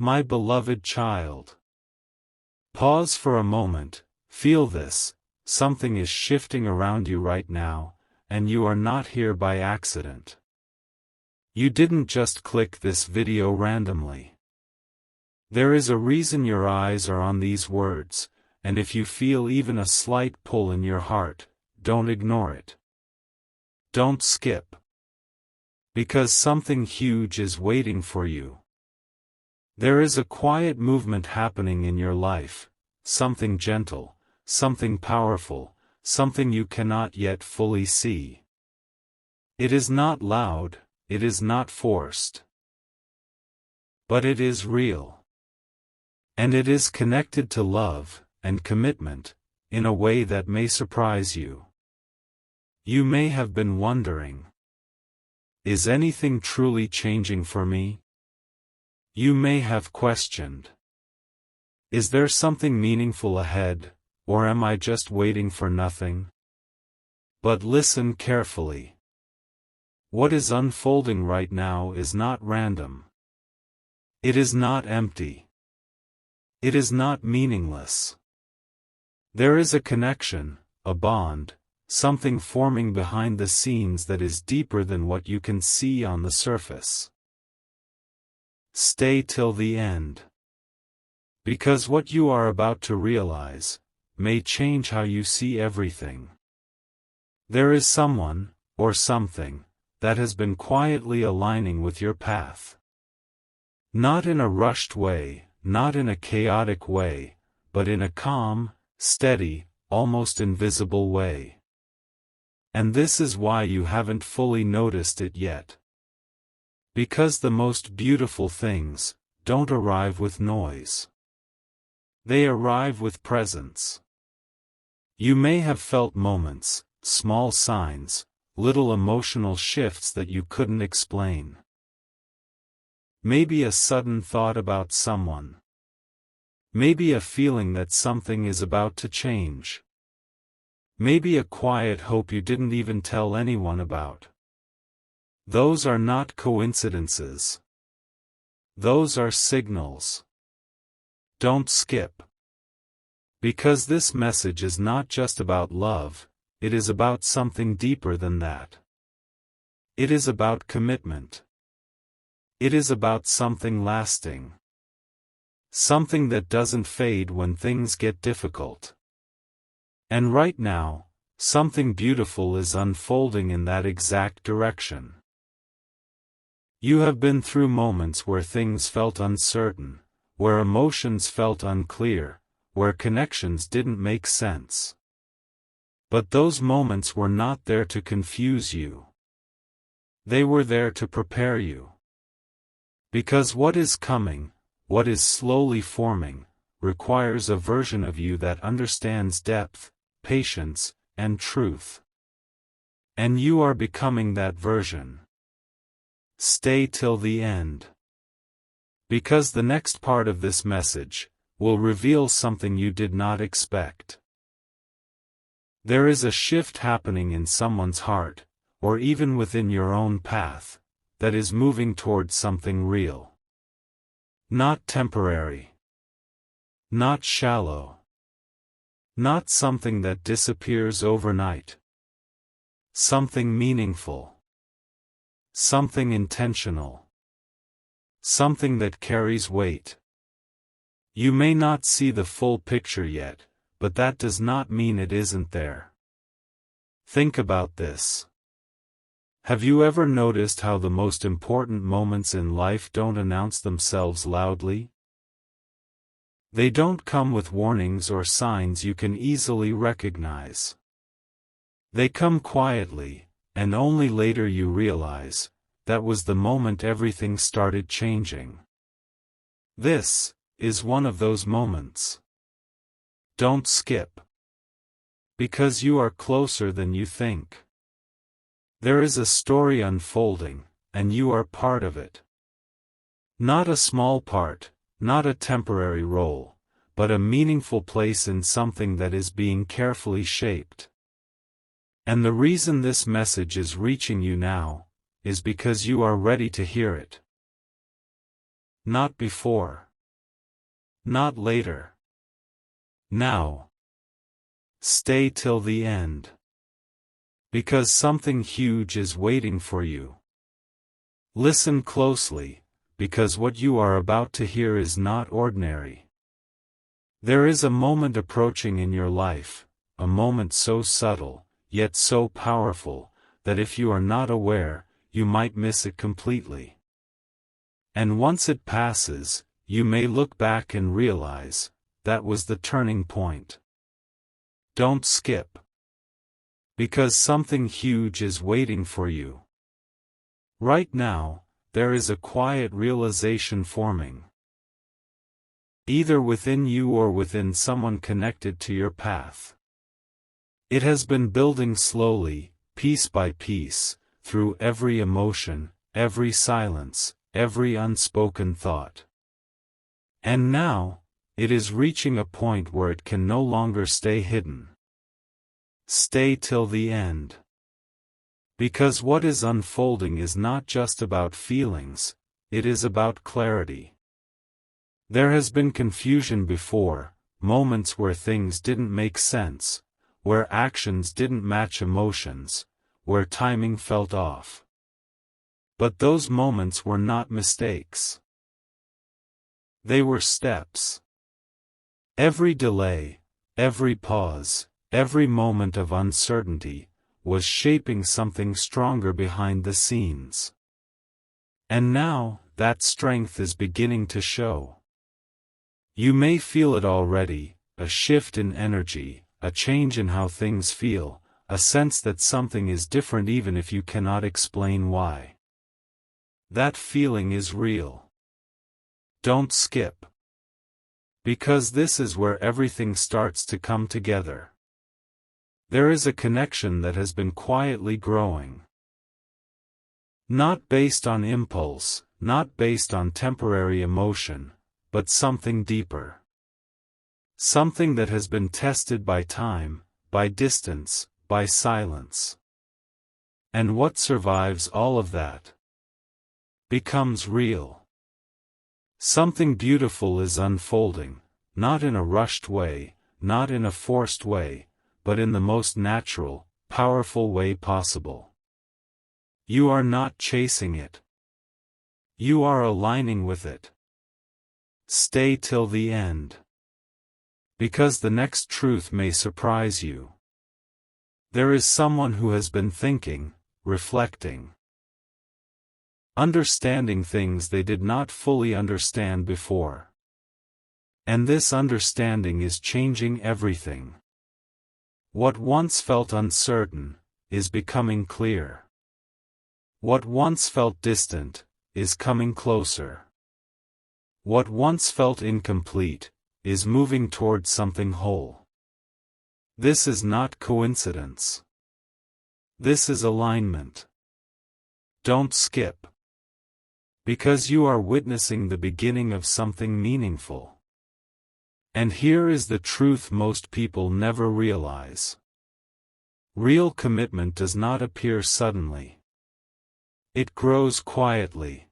My beloved child. Pause for a moment, feel this, something is shifting around you right now, and you are not here by accident. You didn't just click this video randomly. There is a reason your eyes are on these words, and if you feel even a slight pull in your heart, don't ignore it. Don't skip. Because something huge is waiting for you. There is a quiet movement happening in your life, something gentle, something powerful, something you cannot yet fully see. It is not loud, it is not forced. But it is real. And it is connected to love and commitment, in a way that may surprise you. You may have been wondering, is anything truly changing for me? You may have questioned, is there something meaningful ahead, or am I just waiting for nothing? But listen carefully. What is unfolding right now is not random. It is not empty. It is not meaningless. There is a connection, a bond, something forming behind the scenes that is deeper than what you can see on the surface. Stay till the end. Because what you are about to realize may change how you see everything. There is someone, or something, that has been quietly aligning with your path. Not in a rushed way, not in a chaotic way, but in a calm, steady, almost invisible way. And this is why you haven't fully noticed it yet. Because the most beautiful things don't arrive with noise. They arrive with presence. You may have felt moments, small signs, little emotional shifts that you couldn't explain. Maybe a sudden thought about someone. Maybe a feeling that something is about to change. Maybe a quiet hope you didn't even tell anyone about. Those are not coincidences. Those are signals. Don't skip. Because this message is not just about love, it is about something deeper than that. It is about commitment. It is about something lasting. Something that doesn't fade when things get difficult. And right now, something beautiful is unfolding in that exact direction. You have been through moments where things felt uncertain, where emotions felt unclear, where connections didn't make sense. But those moments were not there to confuse you. They were there to prepare you. Because what is coming, what is slowly forming, requires a version of you that understands depth, patience, and truth. And you are becoming that version. Stay till the end. Because the next part of this message will reveal something you did not expect. There is a shift happening in someone's heart, or even within your own path, that is moving towards something real. Not temporary. Not shallow. Not something that disappears overnight. Something meaningful. Something intentional. Something that carries weight. You may not see the full picture yet, but that does not mean it isn't there. Think about this. Have you ever noticed how the most important moments in life don't announce themselves loudly? They don't come with warnings or signs you can easily recognize. They come quietly, and only later you realize, that was the moment everything started changing. This is one of those moments. Don't skip. Because you are closer than you think. There is a story unfolding, and you are part of it. Not a small part, not a temporary role, but a meaningful place in something that is being carefully shaped. And the reason this message is reaching you now, is because you are ready to hear it. Not before. Not later. Now. Stay till the end. Because something huge is waiting for you. Listen closely, because what you are about to hear is not ordinary. There is a moment approaching in your life, a moment so subtle, yet so powerful, that if you are not aware, you might miss it completely. And once it passes, you may look back and realize, that was the turning point. Don't skip. Because something huge is waiting for you. Right now, there is a quiet realization forming. Either within you or within someone connected to your path. It has been building slowly, piece by piece, through every emotion, every silence, every unspoken thought. And now, it is reaching a point where it can no longer stay hidden. Stay till the end. Because what is unfolding is not just about feelings, it is about clarity. There has been confusion before, moments where things didn't make sense, where actions didn't match emotions, where timing felt off. But those moments were not mistakes. They were steps. Every delay, every pause, every moment of uncertainty, was shaping something stronger behind the scenes. And now, that strength is beginning to show. You may feel it already, a shift in energy, a change in how things feel, a sense that something is different even if you cannot explain why. That feeling is real. Don't skip. Because this is where everything starts to come together. There is a connection that has been quietly growing. Not based on impulse, not based on temporary emotion, but something deeper. Something that has been tested by time, by distance, by silence. And what survives all of that becomes real. Something beautiful is unfolding, not in a rushed way, not in a forced way, but in the most natural, powerful way possible. You are not chasing it. You are aligning with it. Stay till the end. Because the next truth may surprise you. There is someone who has been thinking, reflecting, understanding things they did not fully understand before. And this understanding is changing everything. What once felt uncertain, is becoming clear. What once felt distant, is coming closer. What once felt incomplete, is moving towards something whole. This is not coincidence. This is alignment. Don't skip. Because you are witnessing the beginning of something meaningful. And here is the truth most people never realize. Real commitment does not appear suddenly. It grows quietly.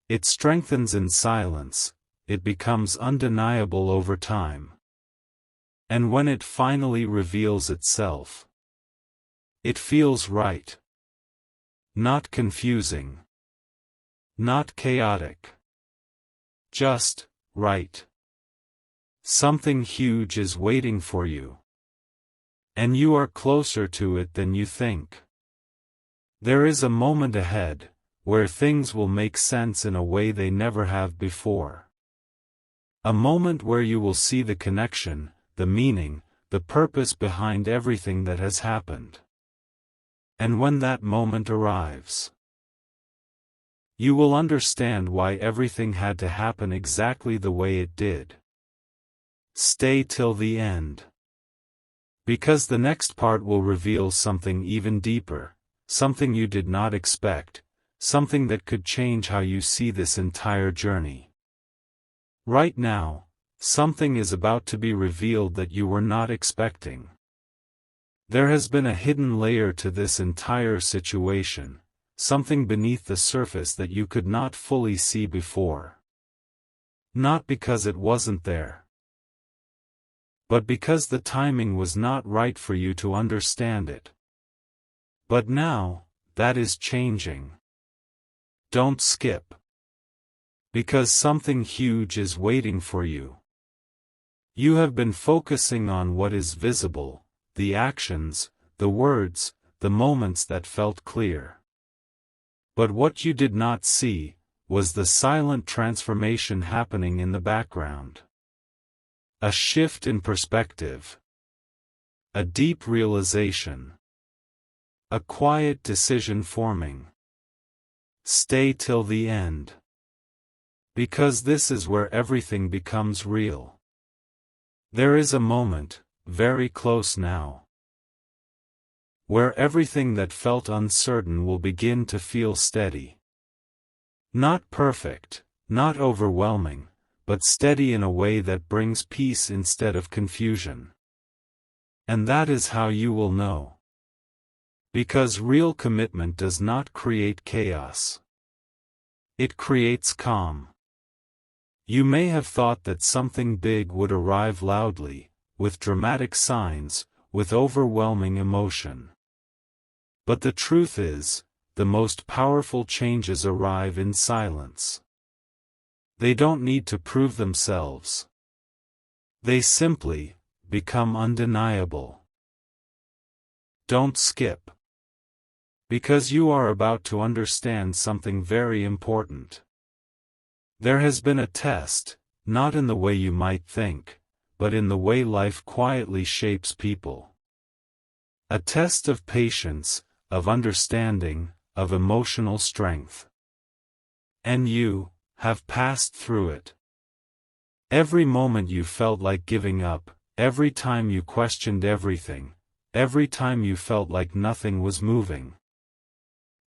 It strengthens in silence, it becomes undeniable over time. And when it finally reveals itself, it feels right. Not confusing. Not chaotic. Just right. Something huge is waiting for you. And you are closer to it than you think. There is a moment ahead, where things will make sense in a way they never have before. A moment where you will see the connection, the meaning, the purpose behind everything that has happened. And when that moment arrives, you will understand why everything had to happen exactly the way it did. Stay till the end. Because the next part will reveal something even deeper, something you did not expect, something that could change how you see this entire journey. Right now, something is about to be revealed that you were not expecting. There has been a hidden layer to this entire situation, something beneath the surface that you could not fully see before. Not because it wasn't there, but because the timing was not right for you to understand it. But now, that is changing. Don't skip. Because something huge is waiting for you. You have been focusing on what is visible, the actions, the words, the moments that felt clear. But what you did not see was the silent transformation happening in the background. A shift in perspective. A deep realization. A quiet decision forming. Stay till the end. Because this is where everything becomes real. There is a moment, very close now, where everything that felt uncertain will begin to feel steady. Not perfect, not overwhelming, but steady in a way that brings peace instead of confusion. And that is how you will know. Because real commitment does not create chaos. It creates calm. You may have thought that something big would arrive loudly, with dramatic signs, with overwhelming emotion. But the truth is, the most powerful changes arrive in silence. They don't need to prove themselves. They simply become undeniable. Don't skip. Because you are about to understand something very important. There has been a test, not in the way you might think, but in the way life quietly shapes people. A test of patience, of understanding, of emotional strength. And you have passed through it. Every moment you felt like giving up, every time you questioned everything, every time you felt like nothing was moving.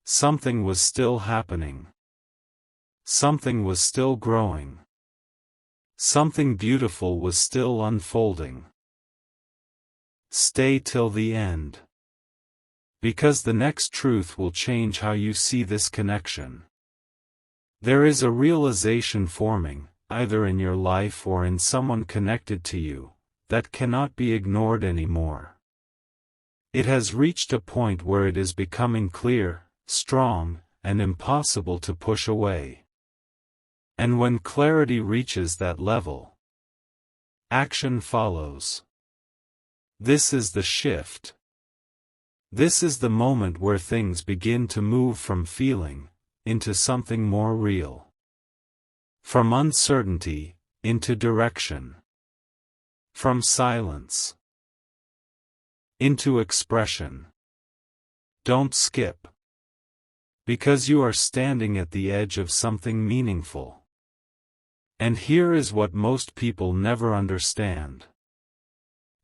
Something was still happening. Something was still growing. Something beautiful was still unfolding. Stay till the end. Because the next truth will change how you see this connection. There is a realization forming, either in your life or in someone connected to you, that cannot be ignored anymore. It has reached a point where it is becoming clear, strong, and impossible to push away. And when clarity reaches that level, action follows. This is the shift. This is the moment where things begin to move from feeling into something more real. From uncertainty into direction. From silence into expression. Don't skip. Because you are standing at the edge of something meaningful. And here is what most people never understand.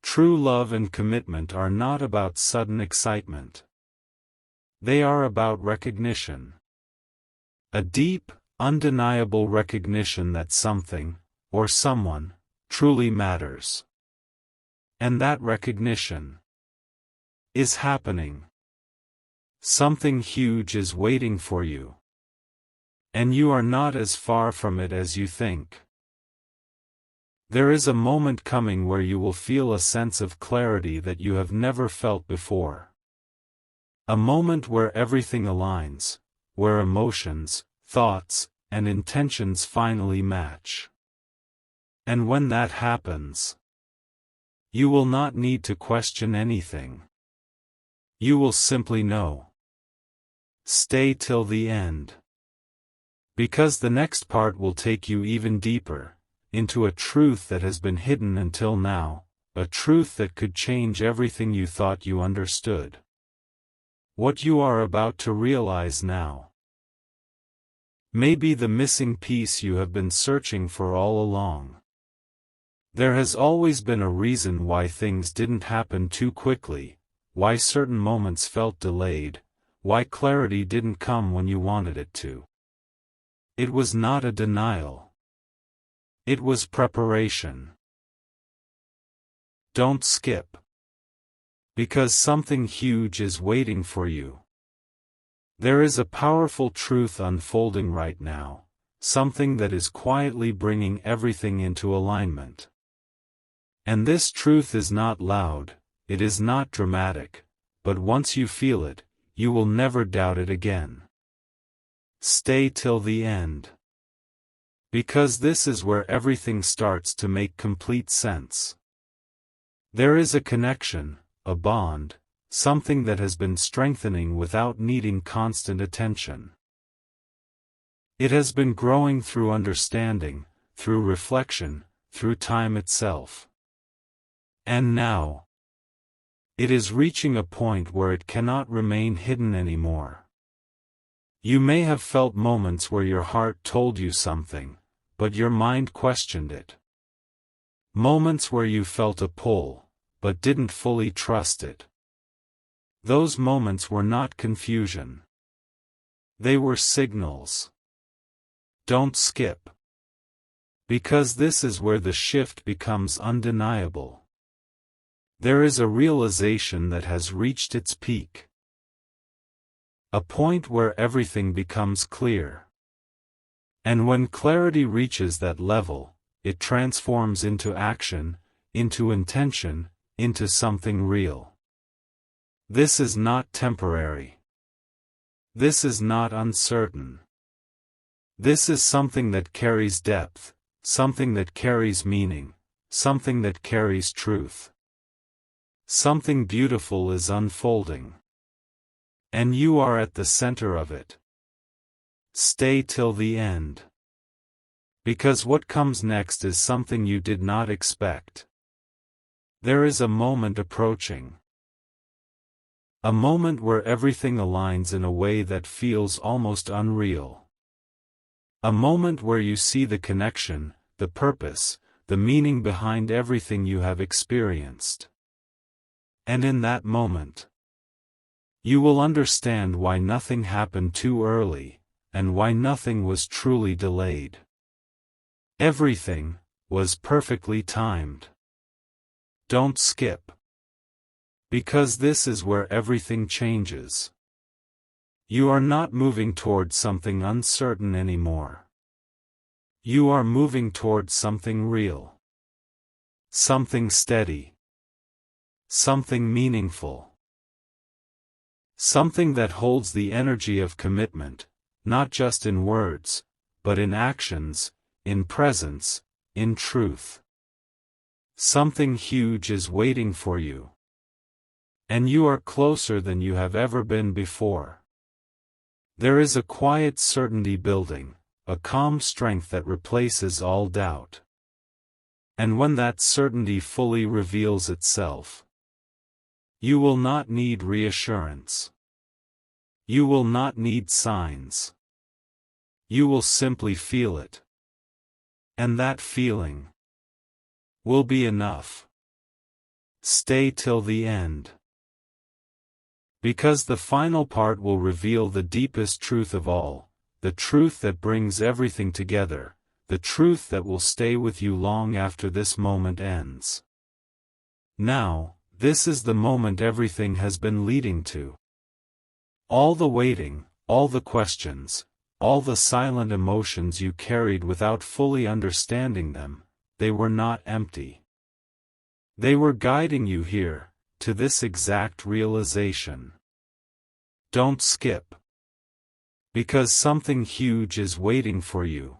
True love and commitment are not about sudden excitement. They are about recognition. A deep, undeniable recognition that something, or someone, truly matters. And that recognition is happening. Something huge is waiting for you. And you are not as far from it as you think. There is a moment coming where you will feel a sense of clarity that you have never felt before. A moment where everything aligns, where emotions, thoughts, and intentions finally match. And when that happens, you will not need to question anything. You will simply know. Stay till the end. Because the next part will take you even deeper, into a truth that has been hidden until now, a truth that could change everything you thought you understood. What you are about to realize now may be the missing piece you have been searching for all along. There has always been a reason why things didn't happen too quickly, why certain moments felt delayed, why clarity didn't come when you wanted it to. It was not a denial. It was preparation. Don't skip. Because something huge is waiting for you. There is a powerful truth unfolding right now, something that is quietly bringing everything into alignment. And this truth is not loud, it is not dramatic, but once you feel it, you will never doubt it again. Stay till the end. Because this is where everything starts to make complete sense. There is a connection, a bond, something that has been strengthening without needing constant attention. It has been growing through understanding, through reflection, through time itself. And now, it is reaching a point where it cannot remain hidden anymore. You may have felt moments where your heart told you something, but your mind questioned it. Moments where you felt a pull, but didn't fully trust it. Those moments were not confusion. They were signals. Don't skip. Because this is where the shift becomes undeniable. There is a realization that has reached its peak. A point where everything becomes clear. And when clarity reaches that level, it transforms into action, into intention, into something real. This is not temporary. This is not uncertain. This is something that carries depth, something that carries meaning, something that carries truth. Something beautiful is unfolding. And you are at the center of it. Stay till the end. Because what comes next is something you did not expect. There is a moment approaching. A moment where everything aligns in a way that feels almost unreal. A moment where you see the connection, the purpose, the meaning behind everything you have experienced. And in that moment, you will understand why nothing happened too early, and why nothing was truly delayed. Everything was perfectly timed. Don't skip. Because this is where everything changes. You are not moving towards something uncertain anymore. You are moving towards something real. Something steady. Something meaningful. Something that holds the energy of commitment, not just in words, but in actions, in presence, in truth. Something huge is waiting for you. And you are closer than you have ever been before. There is a quiet certainty building, a calm strength that replaces all doubt. And when that certainty fully reveals itself, you will not need reassurance. You will not need signs. You will simply feel it. And that feeling will be enough. Stay till the end. Because the final part will reveal the deepest truth of all, the truth that brings everything together, the truth that will stay with you long after this moment ends. Now, this is the moment everything has been leading to. All the waiting, all the questions, all the silent emotions you carried without fully understanding them, they were not empty. They were guiding you here, to this exact realization. Don't skip. Because something huge is waiting for you.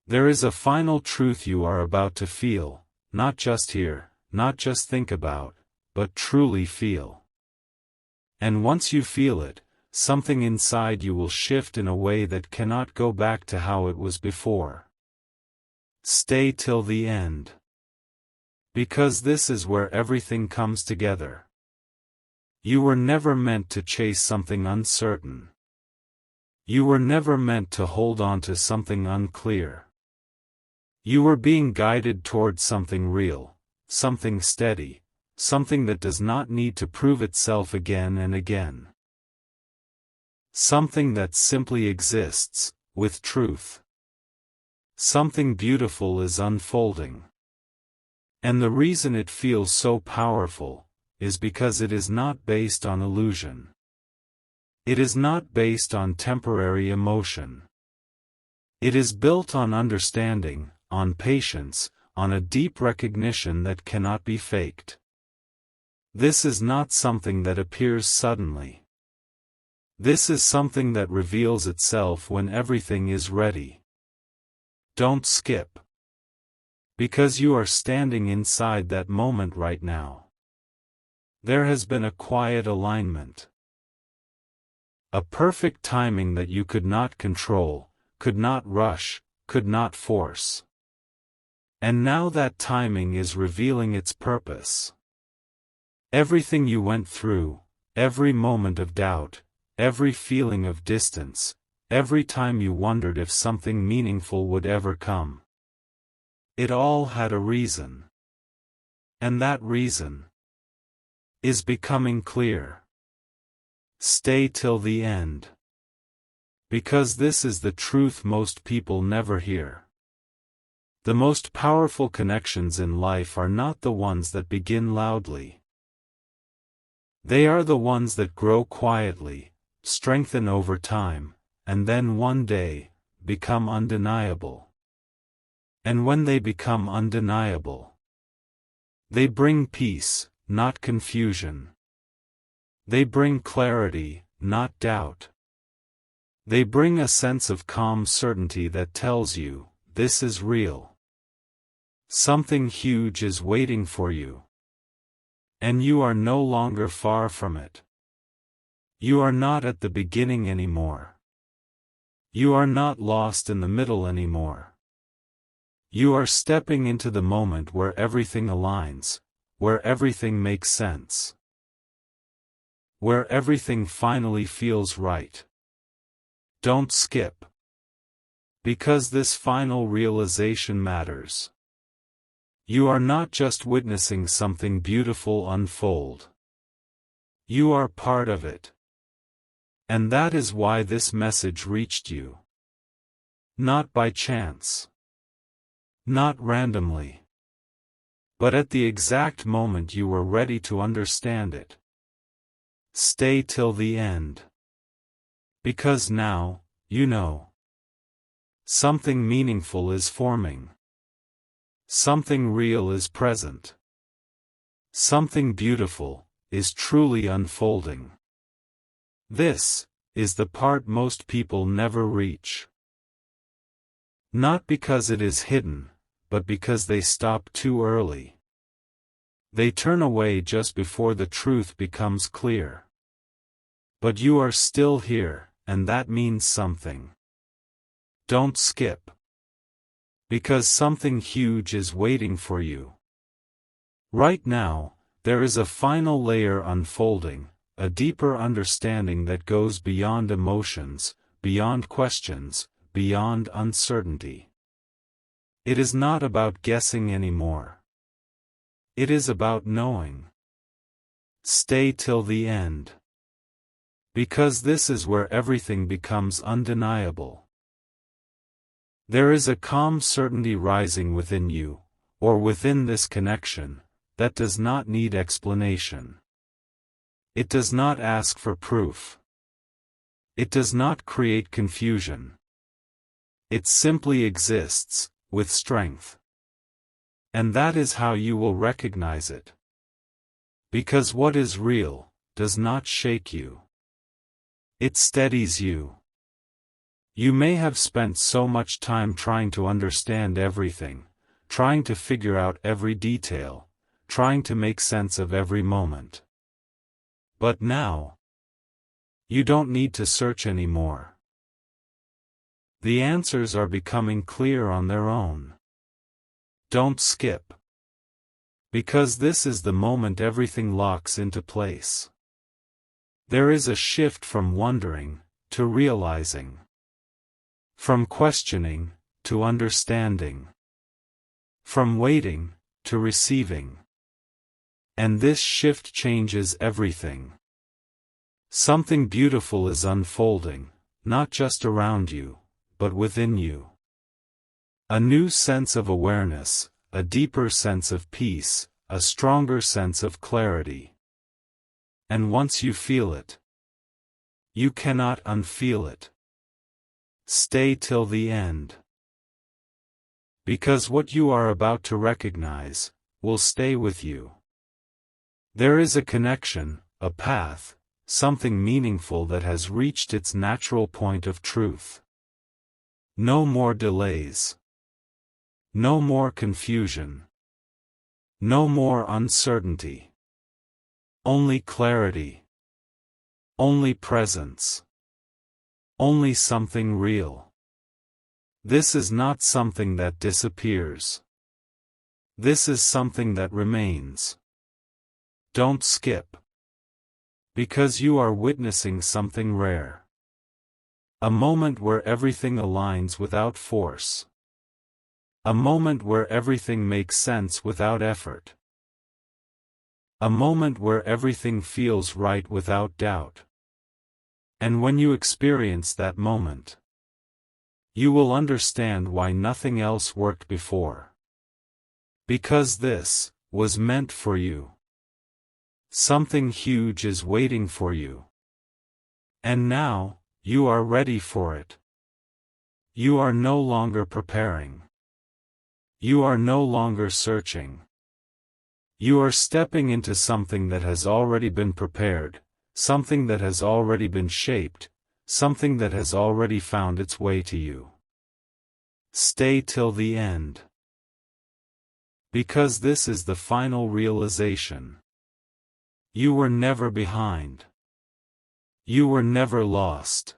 There is a final truth you are about to feel, not just hear, not just think about, but truly feel. And once you feel it, something inside you will shift in a way that cannot go back to how it was before. Stay till the end. Because this is where everything comes together. You were never meant to chase something uncertain. You were never meant to hold on to something unclear. You were being guided towards something real, something steady, something that does not need to prove itself again and again. Something that simply exists, with truth. Something beautiful is unfolding. And the reason it feels so powerful, is because it is not based on illusion. It is not based on temporary emotion. It is built on understanding, on patience, on a deep recognition that cannot be faked. This is not something that appears suddenly. This is something that reveals itself when everything is ready. Don't skip. Because you are standing inside that moment right now. There has been a quiet alignment. A perfect timing that you could not control, could not rush, could not force. And now that timing is revealing its purpose. Everything you went through, every moment of doubt, every feeling of distance, every time you wondered if something meaningful would ever come. It all had a reason. And that reason is becoming clear. Stay till the end. Because this is the truth most people never hear. The most powerful connections in life are not the ones that begin loudly. They are the ones that grow quietly, strengthen over time, and then one day, become undeniable. And when they become undeniable, they bring peace, not confusion. They bring clarity, not doubt. They bring a sense of calm certainty that tells you, this is real. Something huge is waiting for you. And you are no longer far from it. You are not at the beginning anymore. You are not lost in the middle anymore. You are stepping into the moment where everything aligns, where everything makes sense. Where everything finally feels right. Don't skip. Because this final realization matters. You are not just witnessing something beautiful unfold. You are part of it. And that is why this message reached you. Not by chance. Not randomly. But at the exact moment you were ready to understand it. Stay till the end. Because now, you know. Something meaningful is forming. Something real is present. Something beautiful is truly unfolding. This is the part most people never reach. Not because it is hidden, but because they stop too early. They turn away just before the truth becomes clear. But you are still here, and that means something. Don't skip. Because something huge is waiting for you. Right now, there is a final layer unfolding, a deeper understanding that goes beyond emotions, beyond questions, beyond uncertainty. It is not about guessing anymore. It is about knowing. Stay till the end. Because this is where everything becomes undeniable. There is a calm certainty rising within you, or within this connection, that does not need explanation. It does not ask for proof. It does not create confusion. It simply exists, with strength. And that is how you will recognize it. Because what is real, does not shake you. It steadies you. You may have spent so much time trying to understand everything, trying to figure out every detail, trying to make sense of every moment. But now, you don't need to search anymore. The answers are becoming clear on their own. Don't skip. Because this is the moment everything locks into place. There is a shift from wondering, to realizing. From questioning, to understanding. From waiting, to receiving. And this shift changes everything. Something beautiful is unfolding, not just around you, but within you. A new sense of awareness, a deeper sense of peace, a stronger sense of clarity. And once you feel it, you cannot unfeel it. Stay till the end. Because what you are about to recognize will stay with you. There is a connection, a path, something meaningful that has reached its natural point of truth. No more delays. No more confusion. No more uncertainty. Only clarity. Only presence. Only something real. This is not something that disappears. This is something that remains. Don't skip. Because you are witnessing something rare. A moment where everything aligns without force. A moment where everything makes sense without effort. A moment where everything feels right without doubt. And when you experience that moment, you will understand why nothing else worked before. Because this was meant for you. Something huge is waiting for you. And now, you are ready for it. You are no longer preparing. You are no longer searching. You are stepping into something that has already been prepared, something that has already been shaped, something that has already found its way to you. Stay till the end. Because this is the final realization. You were never behind. You were never lost.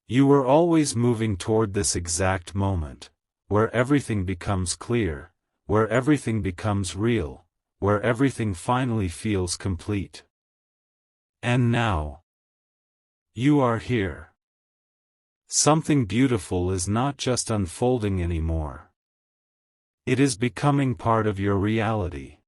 You were always moving toward this exact moment, where everything becomes clear, where everything becomes real, where everything finally feels complete. And now, you are here. Something beautiful is not just unfolding anymore. It is becoming part of your reality.